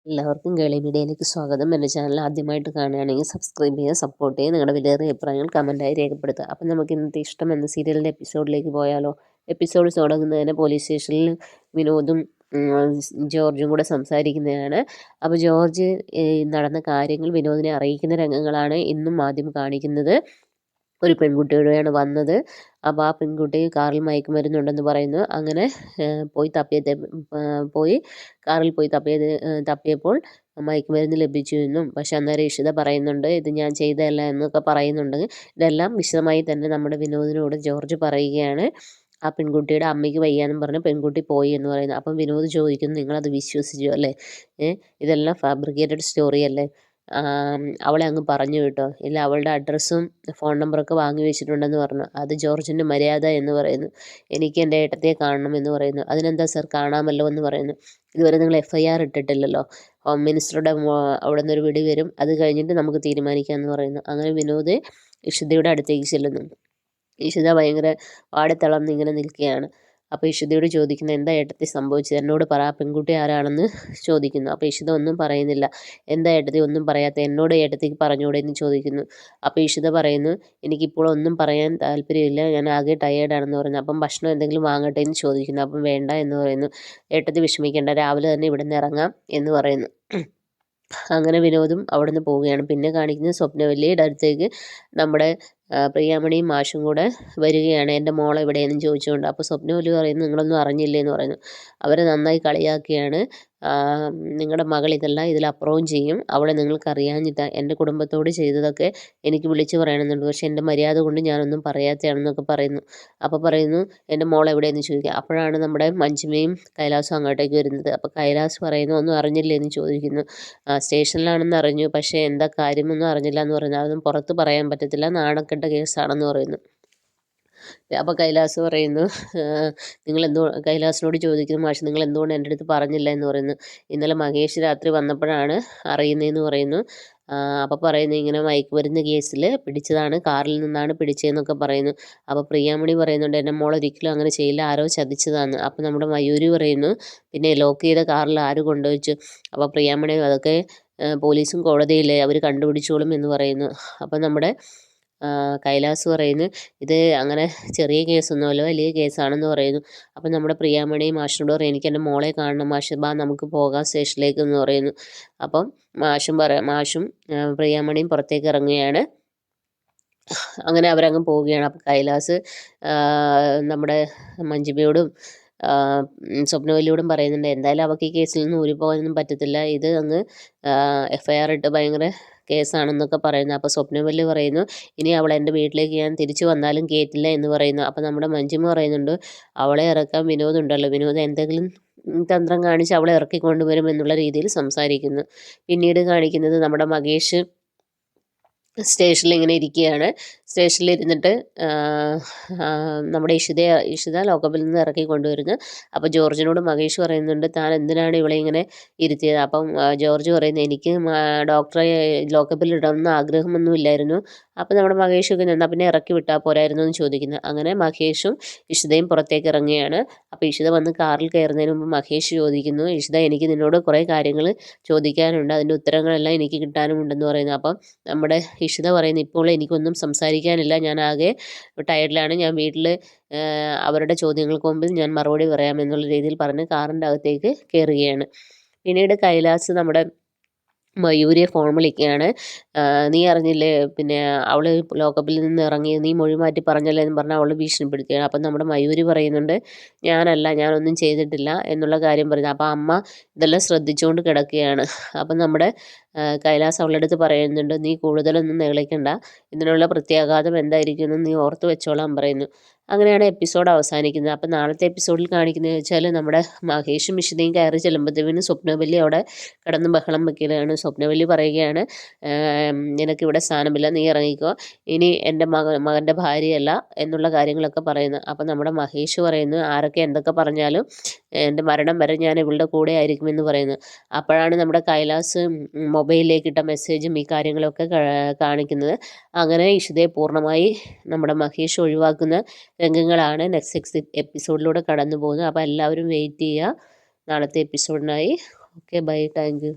എല്ലാവർക്കും കേളി മീഡിയയിലേക്ക് സ്വാഗതം. എൻ്റെ ചാനൽ ആദ്യമായിട്ട് കാണുകയാണെങ്കിൽ സബ്സ്ക്രൈബ് ചെയ്യുക, സപ്പോർട്ട് ചെയ്യുക, നിങ്ങളുടെ വിലയേറിയ അഭിപ്രായങ്ങൾ കമൻറ്റായി രേഖപ്പെടുത്തുക. അപ്പം നമുക്ക് ഇന്നത്തെ ഇഷ്ടം എന്ന സീരിയലിൻ്റെ എപ്പിസോഡിലേക്ക് പോയാലോ? എപ്പിസോഡ് തുടങ്ങുന്നതിന് പോലീസ് സ്റ്റേഷനിൽ വിനോദും ജോർജും കൂടെ സംസാരിക്കുന്നതാണ്. അപ്പോൾ ജോർജ് നടന്ന കാര്യങ്ങൾ വിനോദിനെ അറിയിക്കുന്ന രംഗങ്ങളാണ് ഇന്നും ആദ്യം കാണിക്കുന്നത്. ഒരു പെൺകുട്ടിയോടെയാണ് വന്നത്. അപ്പോൾ ആ പെൺകുട്ടി കാറിൽ മയക്കുമരുന്നുണ്ടെന്ന് പറയുന്നു. അങ്ങനെ കാറിൽ പോയി തപ്പിയപ്പോൾ മയക്കുമരുന്ന് ലഭിച്ചു എന്നും, പക്ഷെ അന്നേരം ഇഷിത പറയുന്നുണ്ട് ഇത് ഞാൻ ചെയ്തതല്ല എന്നൊക്കെ പറയുന്നുണ്ട്. ഇതെല്ലാം വിശദമായി തന്നെ നമ്മുടെ വിനോദിനോട് ജോർജ് പറയുകയാണ്. ആ പെൺകുട്ടിയുടെ അമ്മയ്ക്ക് വയ്യാന്നും പറഞ്ഞ് പെൺകുട്ടി പോയി എന്ന് പറയുന്നു. അപ്പം വിനോദ് ചോദിക്കുന്നു, നിങ്ങളത് വിശ്വസിച്ചു അല്ലേ? ഇതെല്ലാം ഫാബ്രിക്കേറ്റഡ് സ്റ്റോറി അല്ലേ? അവളെ അങ്ങ് പറഞ്ഞു കേട്ടോ, ഇല്ല അവളുടെ അഡ്രസ്സും ഫോൺ നമ്പറൊക്കെ വാങ്ങി വെച്ചിട്ടുണ്ടെന്ന് പറഞ്ഞു. അത് ജോർജിൻ്റെ മര്യാദ എന്ന് പറയുന്നു. എനിക്ക് എൻ്റെ ഏട്ടത്തിയെ കാണണം എന്ന് പറയുന്നു. അതിനെന്താ സർ, കാണാമല്ലോ എന്ന് പറയുന്നു. ഇതുവരെ നിങ്ങൾ FIR ഇട്ടിട്ടില്ലല്ലോ, ഹോം മിനിസ്റ്ററുടെ അവിടെ നിന്നൊരു വിളി വരും, അത് കഴിഞ്ഞിട്ട് നമുക്ക് തീരുമാനിക്കാമെന്ന് പറയുന്നു. അങ്ങനെ വിനോദ് ഇഷിതയുടെ അടുത്തേക്ക് ചെല്ലുന്നു. ഇഷിത ഭയങ്കര വാടിത്തളർന്ന് ഇങ്ങനെ നിൽക്കുകയാണ്. അപ്പോൾ ഇഷിതയോട് ചോദിക്കുന്നു, എന്താ ഏട്ടത്തി സംഭവിച്ചത്, എന്നോട് പറ, ആ പെൺകുട്ടി ആരാണെന്ന് ചോദിക്കുന്നു. അപ്പോൾ ഇഷിത ഒന്നും പറയുന്നില്ല. എന്താ ഏട്ടത്തി ഒന്നും പറയാത്ത, എന്നോട് ഏട്ടത്തിക്ക് പറഞ്ഞൂടെ എന്ന് ചോദിക്കുന്നു. അപ്പോൾ ഇഷിത പറയുന്നു, എനിക്കിപ്പോൾ ഒന്നും പറയാൻ താല്പര്യമില്ല, ഞാൻ ആകെ ടയേർഡാണെന്ന് പറയുന്നു. അപ്പം ഭക്ഷണം എന്തെങ്കിലും വാങ്ങട്ടെ എന്ന് ചോദിക്കുന്നു. അപ്പം വേണ്ട എന്ന് പറയുന്നു. ഏട്ടത്തി വിഷമിക്കേണ്ട, രാവിലെ തന്നെ ഇവിടെ നിന്ന് ഇറങ്ങാം എന്ന് പറയുന്നു. അങ്ങനെ വിനോദും അവിടെ നിന്ന് പോവുകയാണ്. പിന്നെ കാണിക്കുന്നത് സ്വപ്നവല്ലിയുടെ അടുത്തേക്ക് നമ്മുടെ പ്രിയാമണിയും മാഷും കൂടെ വരികയാണ്. എൻ്റെ മോൾ എവിടെയെന്നും ചോദിച്ചുകൊണ്ട്. അപ്പോൾ സ്വപ്നവല്ലി പറയുന്നു, നിങ്ങളൊന്നും അറിഞ്ഞില്ലേ എന്ന് പറയുന്നു. അവരെ നന്നായി കളിയാക്കിയാണ്. നിങ്ങളുടെ മകൾ ഇതല്ല, ഇതിലപ്പുറവും ചെയ്യും, അവളെ നിങ്ങൾക്ക് അറിയാഞ്ഞിട്ടാ, എൻ്റെ കുടുംബത്തോട് ചെയ്തതൊക്കെ എനിക്ക് വിളിച്ചു പറയണമെന്നുണ്ട്, പക്ഷെ എൻ്റെ മര്യാദ കൊണ്ട് ഞാനൊന്നും പറയാത്തതാണെന്നൊക്കെ പറയുന്നു. അപ്പോൾ പറയുന്നു, എൻ്റെ മോൾ എവിടെയെന്ന് ചോദിക്കുക. അപ്പോഴാണ് നമ്മുടെ മഞ്ജിമയും കൈലാസും അങ്ങോട്ടേക്ക് വരുന്നത്. അപ്പോൾ കൈലാസ് പറയുന്നു, ഒന്നും അറിഞ്ഞില്ലേ എന്ന് ചോദിക്കുന്നു. സ്റ്റേഷനിലാണെന്ന് അറിഞ്ഞു, പക്ഷേ എന്താ കാര്യമൊന്നും അറിഞ്ഞില്ല എന്ന് പറയുന്നു. അതൊന്നും പുറത്ത് പറയാൻ പറ്റത്തില്ല, നാണക്കെട്ട കേസാണെന്ന് പറയുന്നു. അപ്പോൾ കൈലാസ് പറയുന്നു, കൈലാസിനോട് ചോദിക്കുന്നു, മാഷ് നിങ്ങൾ എന്തുകൊണ്ട് എൻ്റെ അടുത്ത് പറഞ്ഞില്ല എന്ന് പറയുന്നു. ഇന്നലെ മഹേഷ് രാത്രി വന്നപ്പോഴാണ് അറിയുന്നതെന്ന് പറയുന്നു. അപ്പോൾ പറയുന്നു, ഇങ്ങനെ മയക്കുമരുന്ന് കേസിൽ പിടിച്ചതാണ്, കാറിൽ നിന്നാണ് പിടിച്ചതെന്നൊക്കെ പറയുന്നു. അപ്പോൾ പ്രിയാമണി പറയുന്നുണ്ട്, എൻ്റെ മോൾ ഒരിക്കലും അങ്ങനെ ചെയ്യില്ല, ആരോ ചതിച്ചതാണ്. അപ്പോൾ നമ്മുടെ മയൂരി പറയുന്നു, പിന്നെ ലോക്ക് ചെയ്ത കാറിൽ ആര് കൊണ്ടുവച്ചു? അപ്പോൾ പ്രിയാമണി അതൊക്കെ പോലീസും കോടതിയില്ലേ, അവർ കണ്ടുപിടിച്ചോളും എന്ന് പറയുന്നു. അപ്പോൾ നമ്മുടെ കൈലാസ് പറയുന്നു, ഇത് അങ്ങനെ ചെറിയ കേസൊന്നുമല്ല, വലിയ കേസാണെന്ന് പറയുന്നു. അപ്പം നമ്മുടെ പ്രിയാമണിയും മാഷിനോട് പറയും, എനിക്ക് എൻ്റെ മോളെ കാണണം മാഷ്, ബാ നമുക്ക് പോകാം സ്റ്റേഷനിലേക്ക് എന്ന് പറയുന്നു. അപ്പം മാഷും പ്രിയാമണിയും പുറത്തേക്ക് ഇറങ്ങുകയാണ്. അങ്ങനെ അവരങ്ങ് പോവുകയാണ്. അപ്പം കൈലാസ് നമ്മുടെ മഞ്ജിമയോടും സ്വപ്നവല്ലിയോടും പറയുന്നുണ്ട്, എന്തായാലും അവൾക്ക് ഈ കേസിൽ നിന്ന് ഊരിപ്പോകാനൊന്നും പറ്റത്തില്ല, ഇത് അങ്ങ് FIR ഇട്ട് ഭയങ്കര കേസാണെന്നൊക്കെ പറയുന്നു. അപ്പോൾ സ്വപ്നവല്ലി പറയുന്നു, ഇനി അവൾ എൻ്റെ വീട്ടിലേക്ക് ഞാൻ തിരിച്ചു വന്നാലും കയറ്റില്ല എന്ന് പറയുന്നു. അപ്പോൾ നമ്മുടെ മഞ്ജിമ പറയുന്നുണ്ട്, അവളെ ഇറക്കാൻ വിനോദുണ്ടല്ലോ, വിനോദ് എന്തെങ്കിലും തന്ത്രം കാണിച്ച് അവളെ ഇറക്കിക്കൊണ്ടുവരും എന്നുള്ള രീതിയിൽ സംസാരിക്കുന്നു. പിന്നീട് കാണിക്കുന്നത് നമ്മുടെ മഹേഷ് സ്റ്റേഷനിൽ ഇങ്ങനെ ഇരിക്കുകയാണ്. സ്റ്റേഷനിലിരുന്നിട്ട് നമ്മുടെ ഇഷിത ലോക്കപ്പിൽ നിന്ന് ഇറക്കി കൊണ്ടുവരുന്നു. അപ്പോൾ ജോർജിനോട് മഹേഷ് പറയുന്നുണ്ട്, താൻ എന്തിനാണ് ഇവളെ ഇങ്ങനെ ഇരുത്തിയത്? അപ്പം ജോർജ് പറയുന്നു, എനിക്ക് ഡോക്ടറെ ലോക്കപ്പിൽ ഇടണമെന്ന് ആഗ്രഹമൊന്നും ഇല്ലായിരുന്നു. അപ്പോൾ നമ്മുടെ മഹേഷൊക്കെ നിന്നാൽ പിന്നെ ഇറക്കി വിട്ടാൽ പോരായിരുന്നു എന്ന് ചോദിക്കുന്നു. അങ്ങനെ മഹേഷും ഇഷിതയും പുറത്തേക്ക് ഇറങ്ങുകയാണ്. അപ്പോൾ ഇഷിത വന്ന് കാറിൽ കയറുന്നതിന് മുമ്പ് മഹേഷ് ചോദിക്കുന്നു, ഇഷിത എനിക്ക് നിന്നോട് കുറേ കാര്യങ്ങൾ ചോദിക്കാനുണ്ട്, അതിൻ്റെ ഉത്തരങ്ങളെല്ലാം എനിക്ക് കിട്ടാനുമുണ്ടെന്ന് പറയുന്നു. അപ്പം നമ്മുടെ ഇഷിത പറയുന്നു, ഇപ്പോൾ എനിക്കൊന്നും സംസാരിക്കാനില്ല, ഞാൻ ആകെ ടയർഡിലാണ്, ഞാൻ വീട്ടിൽ അവരുടെ ചോദ്യങ്ങൾക്ക് മുമ്പിൽ ഞാൻ മറുപടി പറയാം എന്നുള്ള രീതിയിൽ പറഞ്ഞ് കാറിൻ്റെ അകത്തേക്ക് കയറുകയാണ്. പിന്നീട് കൈലാസ് നമ്മുടെ മയൂരിയെ ഫോൺ വിളിക്കുകയാണ്. നീ അറിഞ്ഞില്ലേ, പിന്നെ അവൾ ലോക്കപ്പിൽ നിന്ന് ഇറങ്ങി, നീ മൊഴി മാറ്റി പറഞ്ഞല്ലേ എന്ന് പറഞ്ഞാൽ അവൾ ഭീഷണിപ്പെടുത്തുകയാണ്. അപ്പം നമ്മുടെ മയൂരി പറയുന്നുണ്ട്, ഞാനൊന്നും ചെയ്തിട്ടില്ല എന്നുള്ള കാര്യം പറയുന്നത്. അപ്പോൾ അമ്മ ഇതെല്ലാം ശ്രദ്ധിച്ചുകൊണ്ട് കിടക്കുകയാണ്. അപ്പം നമ്മുടെ കൈലാസ് അവളുടെ അടുത്ത് പറയുന്നുണ്ട്, നീ കൂടുതലൊന്നും നിഗളിക്കണ്ട, ഇതിനുള്ള പ്രത്യാഘാതം എന്തായിരിക്കുമെന്ന് നീ ഓർത്ത് വെച്ചോളാൻ പറയുന്നു. അങ്ങനെയാണ് എപ്പിസോഡ് അവസാനിക്കുന്നത്. അപ്പം നാളത്തെ എപ്പിസോഡിൽ കാണിക്കുന്നത് വെച്ചാൽ നമ്മുടെ മഹേഷും ഇഷിതയും കയറി ചെല്ലുമ്പോഴത്തേനും സ്വപ്നവല്ലി അവിടെ കിടന്ന് ബഹളം വെക്കലാണ്. സ്വപ്നവല്ലി പറയുകയാണ്, നിനക്കിവിടെ സ്ഥാനമില്ല, നീ ഇറങ്ങിക്കോ, ഇനി എൻ്റെ മകൻ്റെ ഭാര്യയല്ല എന്നുള്ള കാര്യങ്ങളൊക്കെ പറയുന്നു. അപ്പം നമ്മുടെ മഹേഷ് പറയുന്നു, ആരൊക്കെ എന്തൊക്കെ പറഞ്ഞാലും എൻ്റെ മരണം വരെ ഞാൻ ഇവളുടെ കൂടെ ആയിരിക്കുമെന്ന് പറയുന്നു. അപ്പോഴാണ് നമ്മുടെ കൈലാസ് മൊബൈലിലേക്ക് ഇട്ട മെസ്സേജും ഈ കാര്യങ്ങളൊക്കെ കാണിക്കുന്നത്. അങ്ങനെ ഇഷിതയെ പൂർണ്ണമായി നമ്മുടെ മഹേഷ് ഒഴിവാക്കുന്ന രംഗങ്ങളാണ് നെക്സ്റ്റ് എപ്പിസോഡിലൂടെ കടന്നു പോകുന്നത്. അപ്പോൾ എല്ലാവരും വെയിറ്റ് ചെയ്യുക നാളത്തെ എപ്പിസോഡിനായി. Okay, bye, thank U.